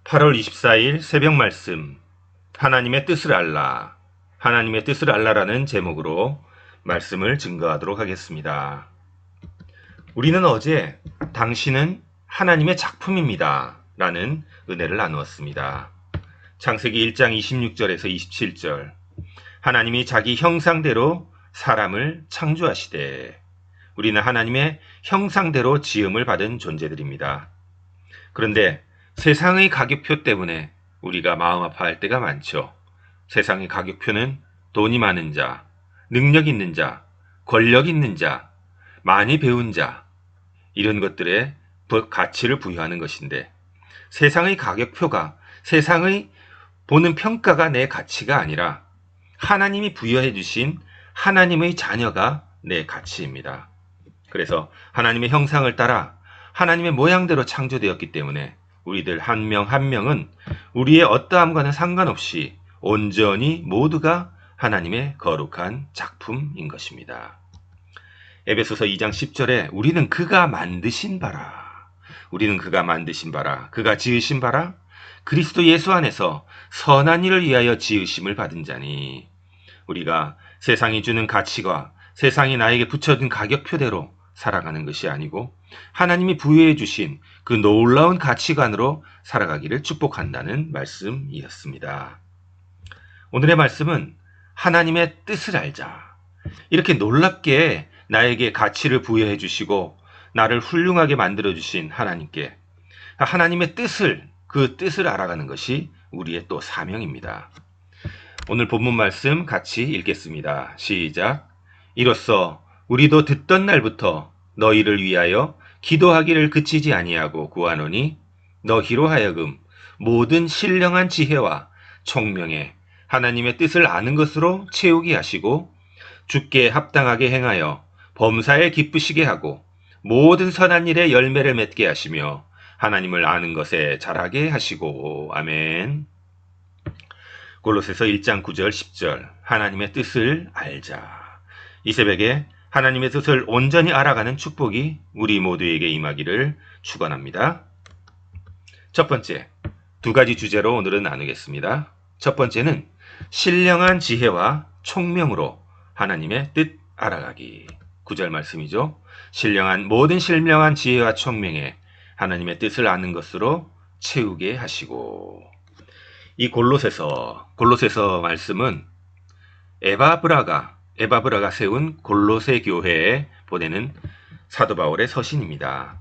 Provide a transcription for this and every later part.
8월 24일 새벽 말씀 하나님의 뜻을 알라 하나님의 뜻을 알라라는 제목으로 말씀을 증거하도록 하겠습니다. 우리는 어제 당신은 하나님의 작품입니다 라는 은혜를 나누었습니다. 창세기 1장 26절에서 27절 하나님이 자기 형상대로 사람을 창조하시되 우리는 하나님의 형상대로 지음을 받은 존재들입니다. 그런데 세상의 가격표 때문에 우리가 마음 아파할 때가 많죠. 세상의 가격표는 돈이 많은 자, 능력 있는 자, 권력 있는 자, 많이 배운 자, 이런 것들에 가치를 부여하는 것인데 세상의 가격표가 세상의 보는 평가가 내 가치가 아니라 하나님이 부여해 주신 하나님의 자녀가 내 가치입니다. 그래서 하나님의 형상을 따라 하나님의 모양대로 창조되었기 때문에 우리들 한 명 한 명은 우리의 어떠함과는 상관없이 온전히 모두가 하나님의 거룩한 작품인 것입니다. 에베소서 2장 10절에 우리는 그가 만드신 바라. 우리는 그가 만드신 바라. 그가 지으신 바라. 그리스도 예수 안에서 선한 일을 위하여 지으심을 받은 자니. 우리가 세상이 주는 가치가 세상이 나에게 붙여준 가격표대로 살아가는 것이 아니고 하나님이 부여해 주신 그 놀라운 가치관으로 살아가기를 축복한다는 말씀이었습니다. 오늘의 말씀은 하나님의 뜻을 알자. 이렇게 놀랍게 나에게 가치를 부여해 주시고 나를 훌륭하게 만들어 주신 하나님께 하나님의 뜻을 그 뜻을 알아가는 것이 우리의 또 사명입니다. 오늘 본문 말씀 같이 읽겠습니다. 시작. 이로써 우리도 듣던 날부터 너희를 위하여 기도하기를 그치지 아니하고 구하노니 너희로 하여금 모든 신령한 지혜와 총명에 하나님의 뜻을 아는 것으로 채우게 하시고 주께 합당하게 행하여 범사에 기쁘시게 하고 모든 선한 일에 열매를 맺게 하시며 하나님을 아는 것에 자라게 하시고. 아멘. 골로새서 1장 9절 10절 하나님의 뜻을 알자. 이 새벽에 하나님의 뜻을 온전히 알아가는 축복이 우리 모두에게 임하기를 축원합니다. 첫 번째, 두 가지 주제로 오늘은 나누겠습니다. 첫 번째는 신령한 지혜와 총명으로 하나님의 뜻 알아가기. 9절 말씀이죠. 모든 신령한 지혜와 총명에 하나님의 뜻을 아는 것으로 채우게 하시고. 이 골로새서 말씀은 에바브라가 세운 골로새 교회에 보내는 사도 바울의 서신입니다.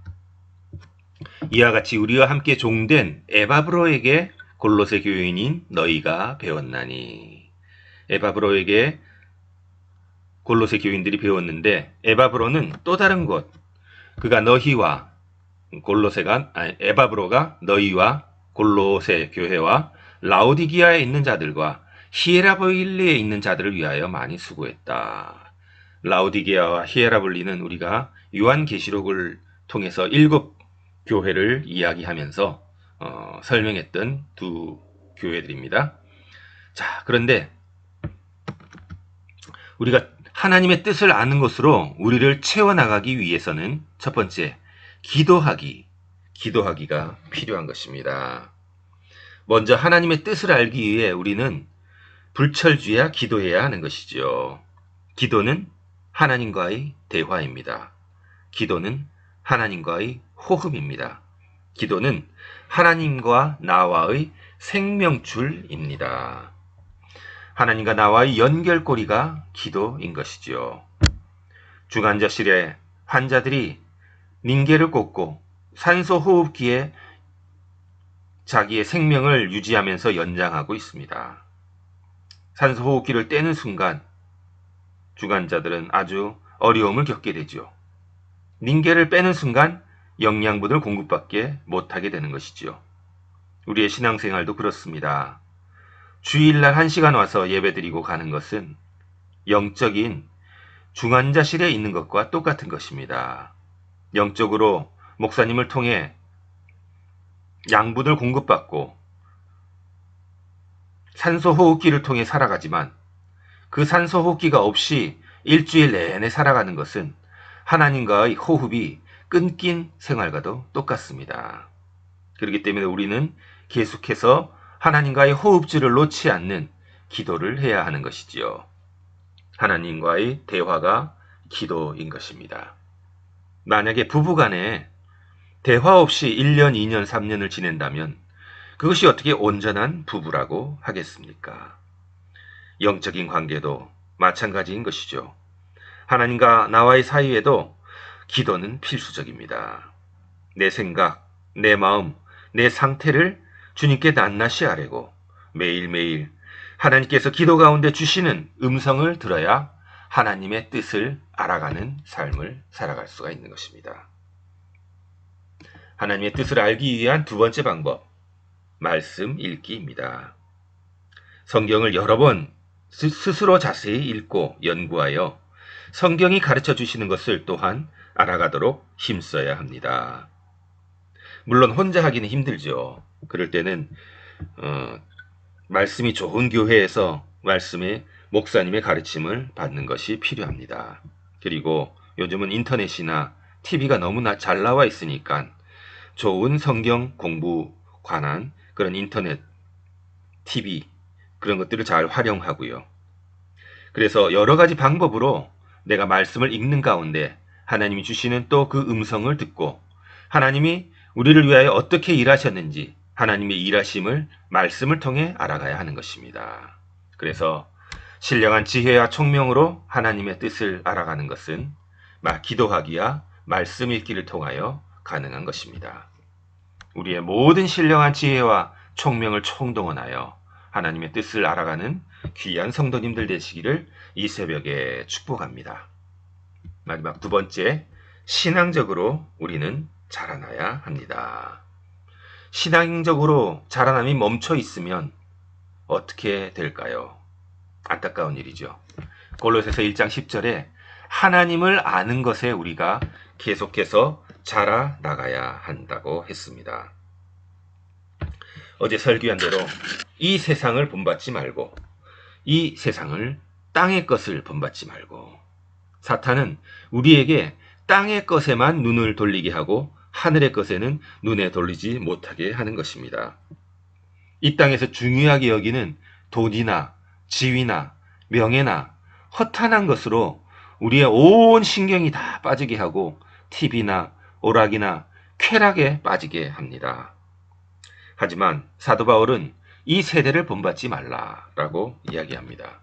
이와 같이 우리와 함께 종된 에바브로에게 골로새 교인인 너희가 배웠나니. 에바브로에게 골로새 교인들이 배웠는데 에바브로는 또 다른 곳, 그가 에바브로가 너희와 골로새 교회와 라오디기아에 있는 자들과 히에라볼리에 있는 자들을 위하여 많이 수고했다. 라오디게아와 히에라볼리는 우리가 요한계시록을 통해서 7 교회를 이야기하면서 설명했던 두 교회들입니다. 자, 그런데 우리가 하나님의 뜻을 아는 것으로 우리를 채워나가기 위해서는 첫 번째, 기도하기가 필요한 것입니다. 먼저 하나님의 뜻을 알기 위해 우리는 불철주야 기도해야 하는 것이죠. 기도는 하나님과의 대화입니다. 기도는 하나님과의 호흡입니다. 기도는 하나님과 나와의 생명줄입니다. 하나님과 나와의 연결고리가 기도인 것이죠. 중환자실에 환자들이 링겔을 꽂고 산소 호흡기에 자기의 생명을 유지하면서 연장하고 있습니다. 산소 호흡기를 떼는 순간 중환자들은 아주 어려움을 겪게 되죠. 링겔을 빼는 순간 영양분을 공급받게 못하게 되는 것이죠. 우리의 신앙생활도 그렇습니다. 주일날 1시간 와서 예배드리고 가는 것은 영적인 중환자실에 있는 것과 똑같은 것입니다. 영적으로 목사님을 통해 양분을 공급받고 산소 호흡기를 통해 살아가지만 그 산소 호흡기가 없이 일주일 내내 살아가는 것은 하나님과의 호흡이 끊긴 생활과도 똑같습니다. 그렇기 때문에 우리는 계속해서 하나님과의 호흡줄을 놓지 않는 기도를 해야 하는 것이지요. 하나님과의 대화가 기도인 것입니다. 만약에 부부간에 대화 없이 1년, 2년, 3년을 지낸다면 그것이 어떻게 온전한 부부라고 하겠습니까? 영적인 관계도 마찬가지인 것이죠. 하나님과 나와의 사이에도 기도는 필수적입니다. 내 생각, 내 마음, 내 상태를 주님께 낱낱이 아뢰고 매일매일 하나님께서 기도 가운데 주시는 음성을 들어야 하나님의 뜻을 알아가는 삶을 살아갈 수가 있는 것입니다. 하나님의 뜻을 알기 위한 두 번째 방법, 말씀 읽기입니다. 성경을 여러 번 스스로 자세히 읽고 연구하여 성경이 가르쳐 주시는 것을 또한 알아가도록 힘써야 합니다. 물론 혼자 하기는 힘들죠. 그럴 때는 말씀이 좋은 교회에서 말씀의 목사님의 가르침을 받는 것이 필요합니다. 그리고 요즘은 인터넷이나 TV가 너무나 잘 나와 있으니까 좋은 성경 공부 관한 그런 인터넷, TV 그런 것들을 잘 활용하고요. 그래서 여러 가지 방법으로 내가 말씀을 읽는 가운데 하나님이 주시는 또 그 음성을 듣고 하나님이 우리를 위하여 어떻게 일하셨는지 하나님의 일하심을 말씀을 통해 알아가야 하는 것입니다. 그래서 신령한 지혜와 총명으로 하나님의 뜻을 알아가는 것은 기도하기와 말씀 읽기를 통하여 가능한 것입니다. 우리의 모든 신령한 지혜와 총명을 총동원하여 하나님의 뜻을 알아가는 귀한 성도님들 되시기를 이 새벽에 축복합니다. 마지막 두 번째, 신앙적으로 우리는 자라나야 합니다. 신앙적으로 자라남이 멈춰 있으면 어떻게 될까요? 안타까운 일이죠. 골로새서 1장 10절에 하나님을 아는 것에 우리가 계속해서 자라나가야 한다고 했습니다. 어제 설교한 대로 이 세상을 본받지 말고 이 세상을 땅의 것을 본받지 말고 사탄은 우리에게 땅의 것에만 눈을 돌리게 하고 하늘의 것에는 눈에 돌리지 못하게 하는 것입니다. 이 땅에서 중요하게 여기는 돈이나 지위나 명예나 허탄한 것으로 우리의 온 신경이 다 빠지게 하고 TV나 오락이나 쾌락에 빠지게 합니다. 하지만 사도 바울은 이 세대를 본받지 말라라고 이야기합니다.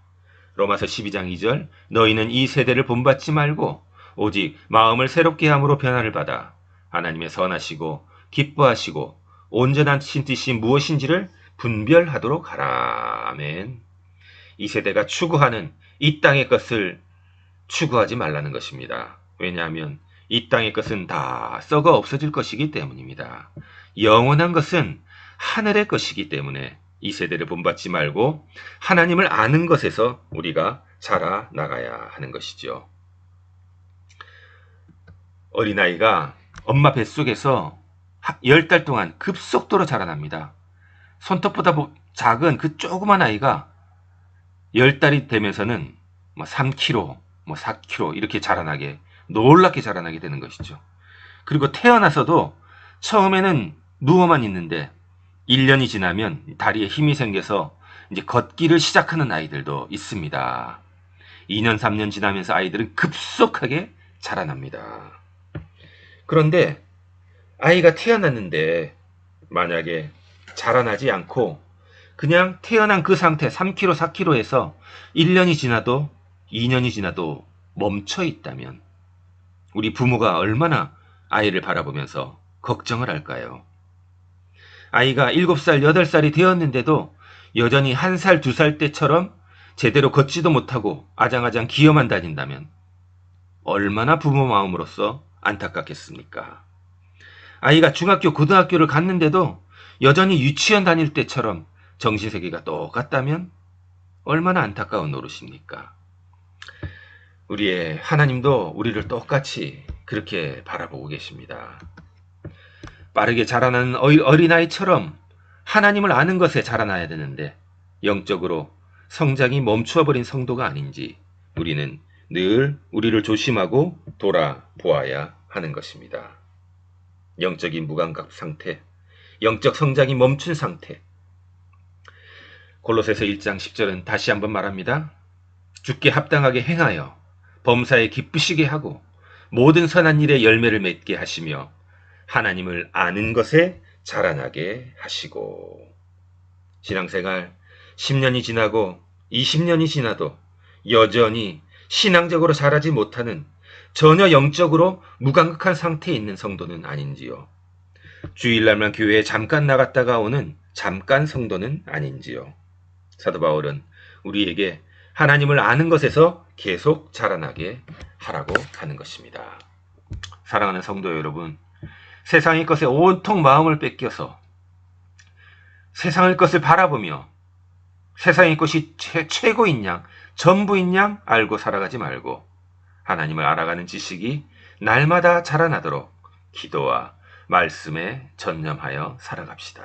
로마서 12장 2절 너희는 이 세대를 본받지 말고 오직 마음을 새롭게 함으로 변화를 받아 하나님의 선하시고 기뻐하시고 온전한 뜻이 무엇인지를 분별하도록 하라. 아멘. 이 세대가 추구하는 이 땅의 것을 추구하지 말라는 것입니다. 왜냐하면 이 땅의 것은 다 썩어 없어질 것이기 때문입니다. 영원한 것은 하늘의 것이기 때문에 이 세대를 본받지 말고 하나님을 아는 것에서 우리가 자라나가야 하는 것이죠. 어린아이가 엄마 뱃속에서 10달 동안 급속도로 자라납니다. 손톱보다 작은 그 조그만 아이가 10달이 되면서는 3kg, 4kg 이렇게 자라나게 놀랍게 자라나게 되는 것이죠. 그리고 태어나서도 처음에는 누워만 있는데 1년이 지나면 다리에 힘이 생겨서 이제 걷기를 시작하는 아이들도 있습니다. 2년, 3년 지나면서 아이들은 급속하게 자라납니다. 그런데 아이가 태어났는데 만약에 자라나지 않고 그냥 태어난 그 상태 3kg, 4kg에서 1년이 지나도 2년이 지나도 멈춰 있다면 우리 부모가 얼마나 아이를 바라보면서 걱정을 할까요? 아이가 7살, 8살이 되었는데도 여전히 1살, 2살 때처럼 제대로 걷지도 못하고 아장아장 기어만 다닌다면 얼마나 부모 마음으로서 안타깝겠습니까? 아이가 중학교, 고등학교를 갔는데도 여전히 유치원 다닐 때처럼 정신세계가 똑같다면 얼마나 안타까운 노릇입니까? 우리의 하나님도 우리를 똑같이 그렇게 바라보고 계십니다. 빠르게 자라나는 어린아이처럼 하나님을 아는 것에 자라나야 되는데 영적으로 성장이 멈추어버린 성도가 아닌지 우리는 늘 우리를 조심하고 돌아보아야 하는 것입니다. 영적인 무감각 상태, 영적 성장이 멈춘 상태. 골로새서 1장 10절은 다시 한번 말합니다. 주께 합당하게 행하여 범사에 기쁘시게 하고 모든 선한 일에 열매를 맺게 하시며 하나님을 아는 것에 자라나게 하시고. 신앙생활 10년이 지나고 20년이 지나도 여전히 신앙적으로 자라지 못하는, 전혀 영적으로 무감각한 상태에 있는 성도는 아닌지요? 주일날만 교회에 잠깐 나갔다가 오는 잠깐 성도는 아닌지요? 사도 바울은 우리에게 하나님을 아는 것에서 계속 자라나게 하라고 하는 것입니다. 사랑하는 성도 여러분, 세상의 것에 온통 마음을 뺏겨서 세상의 것을 바라보며 세상의 것이 최고인 양, 전부인 양 알고 살아가지 말고 하나님을 알아가는 지식이 날마다 자라나도록 기도와 말씀에 전념하여 살아갑시다.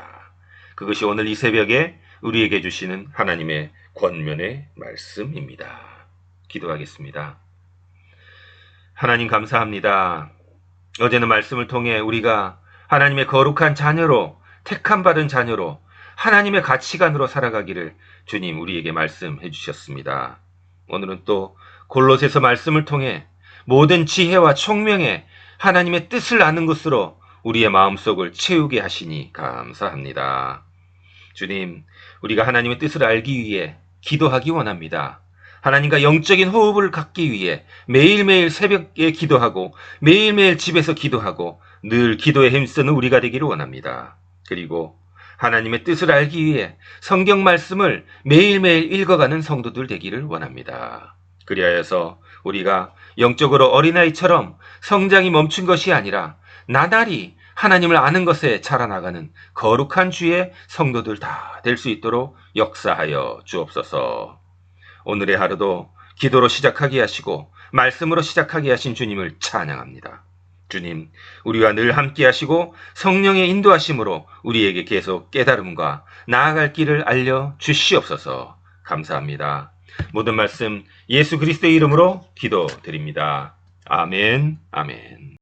그것이 오늘 이 새벽에 우리에게 주시는 하나님의 권면의 말씀입니다. 기도하겠습니다. 하나님 감사합니다. 어제는 말씀을 통해 우리가 하나님의 거룩한 자녀로, 택함 받은 자녀로 하나님의 가치관으로 살아가기를 주님 우리에게 말씀해 주셨습니다. 오늘은 또 골로새서 말씀을 통해 모든 지혜와 총명에 하나님의 뜻을 아는 것으로 우리의 마음속을 채우게 하시니 감사합니다. 주님, 우리가 하나님의 뜻을 알기 위해 기도하기 원합니다. 하나님과 영적인 호흡을 갖기 위해 매일매일 새벽에 기도하고 매일매일 집에서 기도하고 늘 기도에 힘쓰는 우리가 되기를 원합니다. 그리고 하나님의 뜻을 알기 위해 성경 말씀을 매일매일 읽어가는 성도들 되기를 원합니다. 그리하여서 우리가 영적으로 어린아이처럼 성장이 멈춘 것이 아니라 나날이 하나님을 아는 것에 자라나가는 거룩한 주의 성도들 다 될 수 있도록 역사하여 주옵소서. 오늘의 하루도 기도로 시작하게 하시고 말씀으로 시작하게 하신 주님을 찬양합니다. 주님, 우리와 늘 함께 하시고 성령의 인도하심으로 우리에게 계속 깨달음과 나아갈 길을 알려 주시옵소서. 감사합니다. 모든 말씀 예수 그리스도의 이름으로 기도드립니다. 아멘, 아멘.